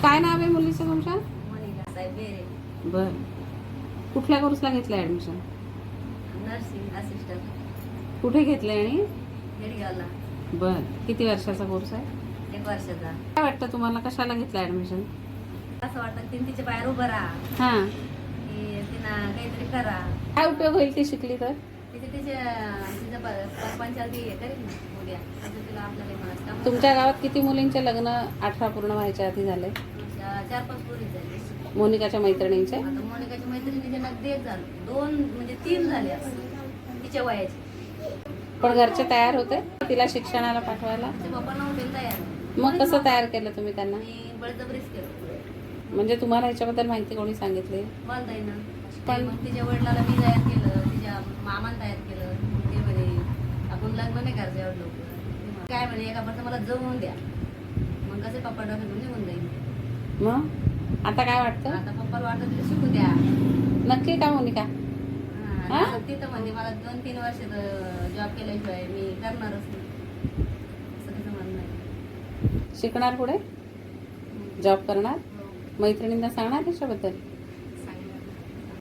काय नाव आहे मुलीचं तुमच्या? मोनिका साहेब बेरे. बर. कुठल्या कोर्सला घेतलं ॲडमिशन? Nursing assistant. कुठे घेतलं आणि? हेडगावला. बर. किती वर्षाचा कोर्स आहे? 1 वर्षाचा. काय वाटतं तुम्हाला, कशाला घेतलं ॲडमिशन? असं वाटतं तिने तिच्या पायावर उभं राहा, हां. की तिनं काहीतरी करा. काय उपयोग होईल ती शिकली तर? तिचं परपंचाला ती हे करेल ना उद्या. असं तिला आपल्याला म्हणत का? तुमच्या गावात किती मुलींचे लग्न 18 पूर्ण व्हायच्या आधी झाले? 4-5 पोरी झाली. मोनिकाच्या मैत्रिणींचे? आता मोनिकाच्या मैत्रिणीच्या नगदी 1 झालं, 2 म्हणजे 3 झाले असं तिच्या वयाची. पण घरचे तयार होते तिला शिक्षणाला पाठवायला? तिचे पप्पा नव्हते तयार. मग कसं तयार केलं तुम्ही त्यांना? मी बळजबरीच केलं. म्हणजे तुम्हाला ह्याच्याबद्दल माहिती कोणी सांगितली? मला ताई ना. पण मग तिच्या वडिलाला मी तयार केलं, तिच्या मामाने तयार केलं. ते म्हणे आपण लग्न नाही करायचं एवढं लवकर. काय म्हणे एका पर्यंत मला जमवून द्या, मग कसे पप्पा डॉक्टर निघून जाईल. मग आता काय वाटतं? आता पप्पाला वाटतं तिला शिकू द्या. नक्की का मोनिका? हा, तिथं म्हणजे मला 2-3 वर्ष जॉब केल्याशिवाय मी करणारच नाही असं तिचं म्हणणं आहे. शिकणार पुढे? जॉब करणार? मैत्रिणींना सांगणार त्याच्याबद्दल?